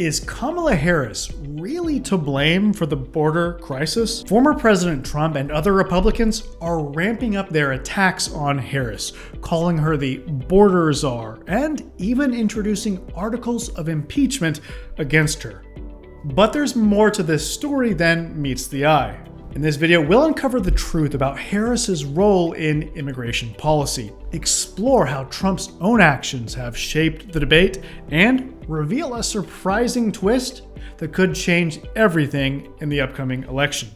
Is Kamala Harris really to blame for the border crisis? Former President Trump and other Republicans are ramping up their attacks on Harris, calling her the border czar, and even introducing articles of impeachment against her. But there's more to this story than meets the eye. In this video, we'll uncover the truth about Harris's role in immigration policy, explore how Trump's own actions have shaped the debate, and reveal a surprising twist that could change everything in the upcoming election.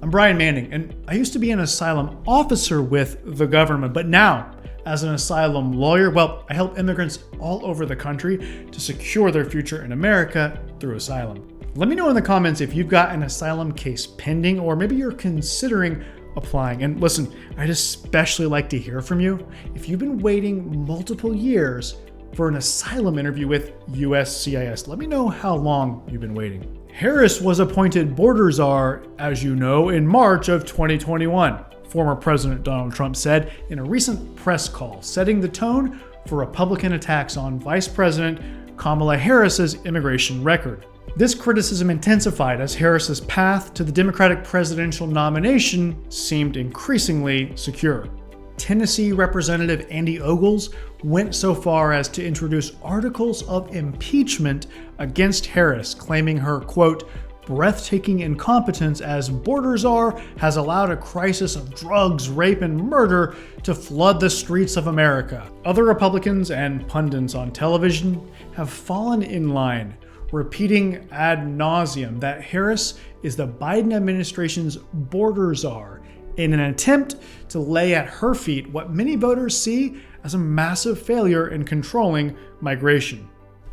I'm Brian Manning, and I used to be an asylum officer with the government, but now, as an asylum lawyer, I help immigrants all over the country to secure their future in America through asylum. Let me know in the comments if you've got an asylum case pending, or maybe you're considering applying. And listen, I'd especially like to hear from you if you've been waiting multiple years for an asylum interview with USCIS. Let me know how long you've been waiting. Harris was appointed border czar, as you know, in March of 2021. Former President Donald Trump said in a recent press call, setting the tone for Republican attacks on Vice President Kamala Harris's immigration record. This criticism intensified as Harris's path to the Democratic presidential nomination seemed increasingly secure. Tennessee Representative Andy Ogles went so far as to introduce articles of impeachment against Harris, claiming her, quote, breathtaking incompetence as border czar has allowed a crisis of drugs, rape, and murder to flood the streets of America. Other Republicans and pundits on television have fallen in line, repeating ad nauseum that Harris is the Biden administration's border czar in an attempt to lay at her feet what many voters see as a massive failure in controlling migration.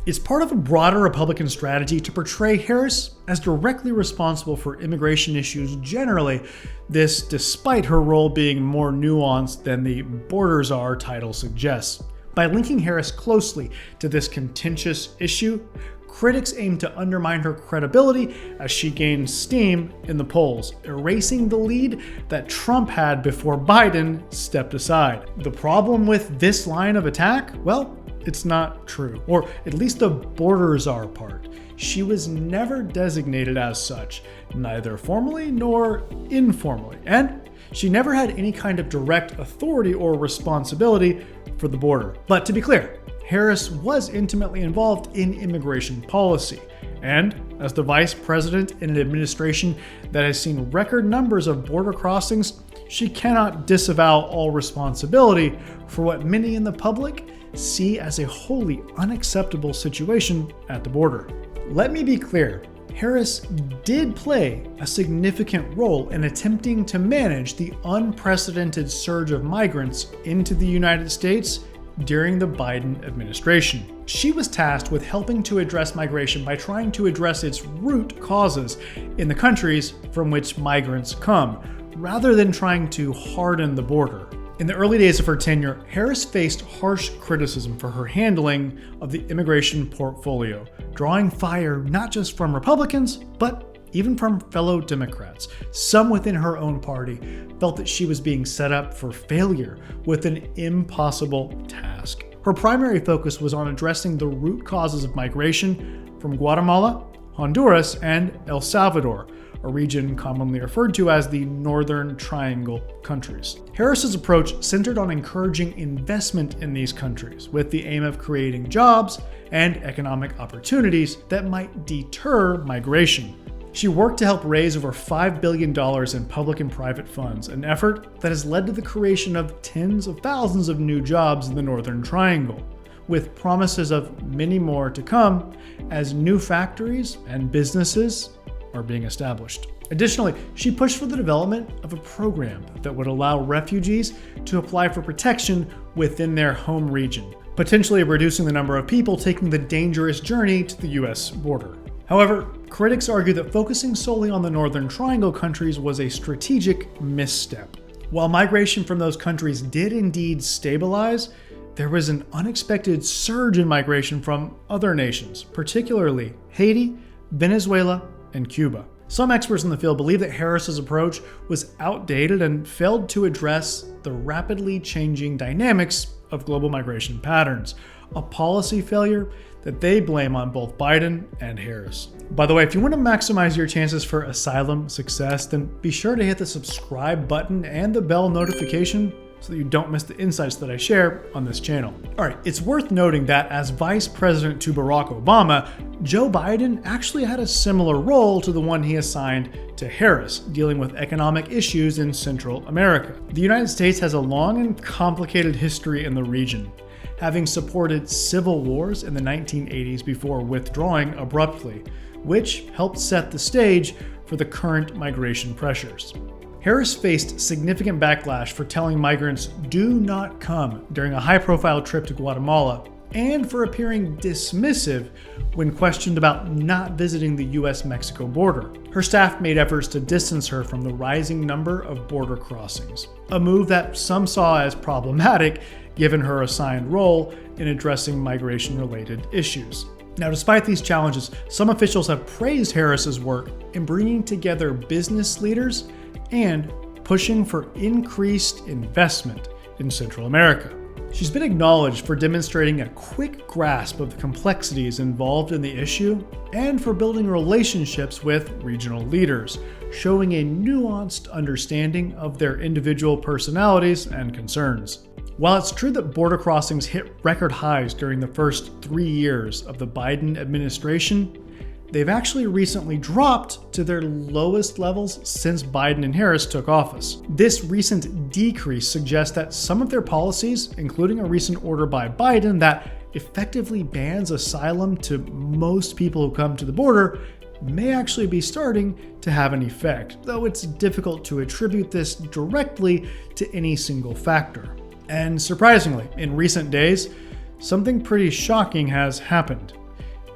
It's part of a broader Republican strategy to portray Harris as directly responsible for immigration issues generally, this despite her role being more nuanced than the border czar title suggests. By linking Harris closely to this contentious issue, critics aim to undermine her credibility as she gains steam in the polls, erasing the lead that Trump had before Biden stepped aside. The problem with this line of attack? Well, it's not true, or at least the border czar part. She was never designated as such, neither formally nor informally, and she never had any kind of direct authority or responsibility for the border. But to be clear, Harris was intimately involved in immigration policy, and as the vice president in an administration that has seen record numbers of border crossings, she cannot disavow all responsibility for what many in the public see as a wholly unacceptable situation at the border. Let me be clear, Harris did play a significant role in attempting to manage the unprecedented surge of migrants into the United States during the Biden administration. She was tasked with helping to address migration by trying to address its root causes in the countries from which migrants come, rather than trying to harden the border. In the early days of her tenure, Harris faced harsh criticism for her handling of the immigration portfolio, drawing fire not just from Republicans, but even from fellow Democrats. Some within her own party felt that she was being set up for failure with an impossible task. Her primary focus was on addressing the root causes of migration from Guatemala, Honduras, and El Salvador, a region commonly referred to as the Northern Triangle countries. Harris's approach centered on encouraging investment in these countries with the aim of creating jobs and economic opportunities that might deter migration. She worked to help raise over $5 billion in public and private funds, an effort that has led to the creation of tens of thousands of new jobs in the Northern Triangle, with promises of many more to come as new factories and businesses are being established. Additionally, she pushed for the development of a program that would allow refugees to apply for protection within their home region, potentially reducing the number of people taking the dangerous journey to the US border. However, critics argue that focusing solely on the Northern Triangle countries was a strategic misstep. While migration from those countries did indeed stabilize, there was an unexpected surge in migration from other nations, particularly Haiti, Venezuela, and Cuba. Some experts in the field believe that Harris's approach was outdated and failed to address the rapidly changing dynamics of global migration patterns, a policy failure that they blame on both Biden and Harris. By the way, if you want to maximize your chances for asylum success, then be sure to hit the subscribe button and the bell notification so that you don't miss the insights that I share on this channel. All right, it's worth noting that as vice president to Barack Obama, Joe Biden actually had a similar role to the one he assigned to Harris, dealing with economic issues in Central America. The United States has a long and complicated history in the region, having supported civil wars in the 1980s before withdrawing abruptly, which helped set the stage for the current migration pressures. Harris faced significant backlash for telling migrants do not come during a high-profile trip to Guatemala, and for appearing dismissive when questioned about not visiting the US-Mexico border. Her staff made efforts to distance her from the rising number of border crossings, a move that some saw as problematic given her assigned role in addressing migration-related issues. Now, despite these challenges, some officials have praised Harris's work in bringing together business leaders and pushing for increased investment in Central America. She's been acknowledged for demonstrating a quick grasp of the complexities involved in the issue and for building relationships with regional leaders, showing a nuanced understanding of their individual personalities and concerns. While it's true that border crossings hit record highs during the first 3 years of the Biden administration, they've actually recently dropped to their lowest levels since Biden and Harris took office. This recent decrease suggests that some of their policies, including a recent order by Biden that effectively bans asylum to most people who come to the border, may actually be starting to have an effect, though it's difficult to attribute this directly to any single factor. And surprisingly, in recent days, something pretty shocking has happened.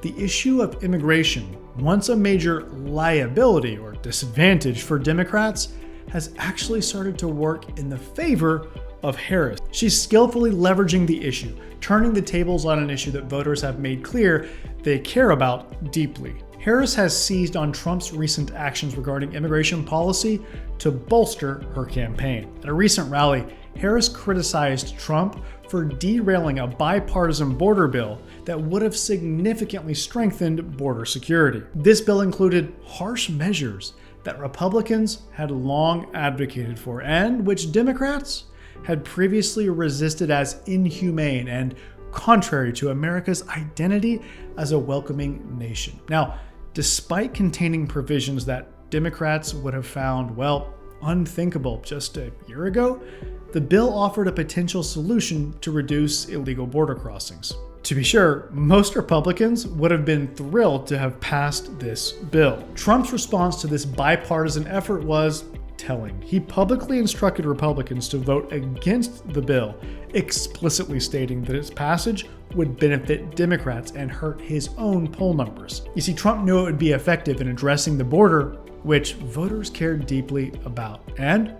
The issue of immigration, once a major liability or disadvantage for Democrats, has actually started to work in the favor of Harris. She's skillfully leveraging the issue, turning the tables on an issue that voters have made clear they care about deeply. Harris has seized on Trump's recent actions regarding immigration policy to bolster her campaign. At a recent rally, Harris criticized Trump for derailing a bipartisan border bill that would have significantly strengthened border security. This bill included harsh measures that Republicans had long advocated for and which Democrats had previously resisted as inhumane and contrary to America's identity as a welcoming nation. Now, despite containing provisions that Democrats would have found, unthinkable just a year ago, the bill offered a potential solution to reduce illegal border crossings. To be sure, most Republicans would have been thrilled to have passed this bill. Trump's response to this bipartisan effort was telling. He publicly instructed Republicans to vote against the bill, explicitly stating that its passage would benefit Democrats and hurt his own poll numbers. You see, Trump knew it would be effective in addressing the border, which voters cared deeply about. And,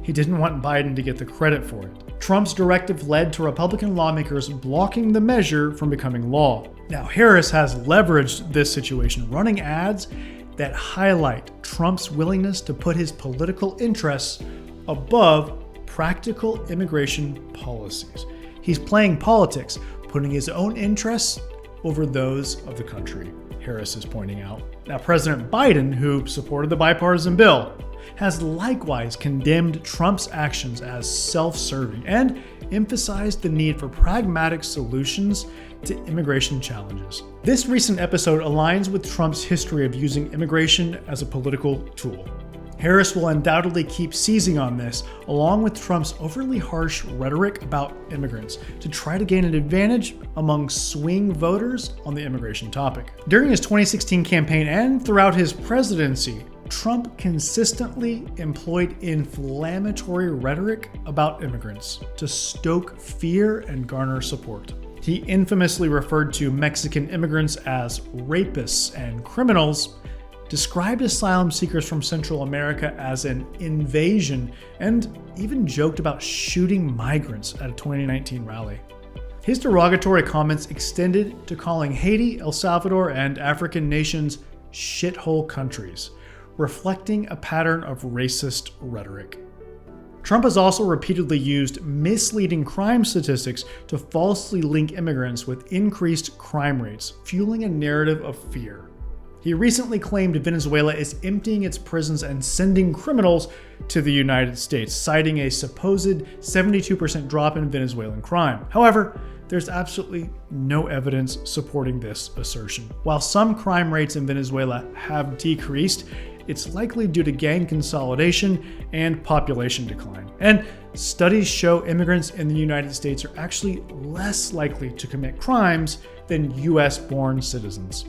he didn't want Biden to get the credit for it. Trump's directive led to Republican lawmakers blocking the measure from becoming law. Now, Harris has leveraged this situation, running ads that highlight Trump's willingness to put his political interests above practical immigration policies. He's playing politics, putting his own interests over those of the country, Harris is pointing out. Now, President Biden, who supported the bipartisan bill, has likewise condemned Trump's actions as self-serving and emphasized the need for pragmatic solutions to immigration challenges. This recent episode aligns with Trump's history of using immigration as a political tool. Harris will undoubtedly keep seizing on this, along with Trump's overly harsh rhetoric about immigrants, to try to gain an advantage among swing voters on the immigration topic. During his 2016 campaign and throughout his presidency, Trump consistently employed inflammatory rhetoric about immigrants to stoke fear and garner support. He infamously referred to Mexican immigrants as rapists and criminals, described asylum seekers from Central America as an invasion, and even joked about shooting migrants at a 2019 rally. His derogatory comments extended to calling Haiti, El Salvador, and African nations shithole countries, reflecting a pattern of racist rhetoric. Trump has also repeatedly used misleading crime statistics to falsely link immigrants with increased crime rates, fueling a narrative of fear. He recently claimed Venezuela is emptying its prisons and sending criminals to the United States, citing a supposed 72% drop in Venezuelan crime. However, there's absolutely no evidence supporting this assertion. While some crime rates in Venezuela have decreased, it's likely due to gang consolidation and population decline. And studies show immigrants in the United States are actually less likely to commit crimes than US-born citizens.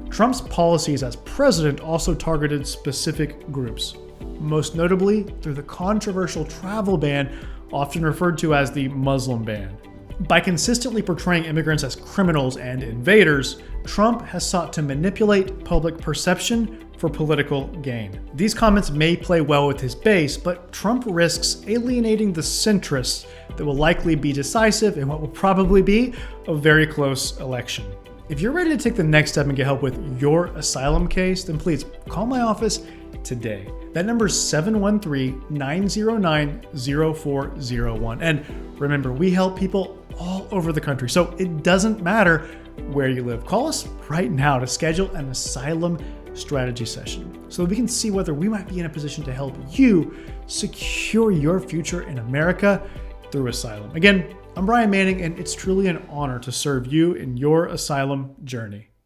Trump's policies as president also targeted specific groups, most notably through the controversial travel ban, often referred to as the Muslim ban. By consistently portraying immigrants as criminals and invaders, Trump has sought to manipulate public perception for political gain. These comments may play well with his base, but Trump risks alienating the centrists that will likely be decisive in what will probably be a very close election. If you're ready to take the next step and get help with your asylum case, then please call my office today. That number is 713-909-0401. And remember, we help people all over the country, so it doesn't matter where you live. Call us right now to schedule an asylum strategy session so that we can see whether we might be in a position to help you secure your future in America through asylum. Again, I'm Brian Manning, and it's truly an honor to serve you in your asylum journey.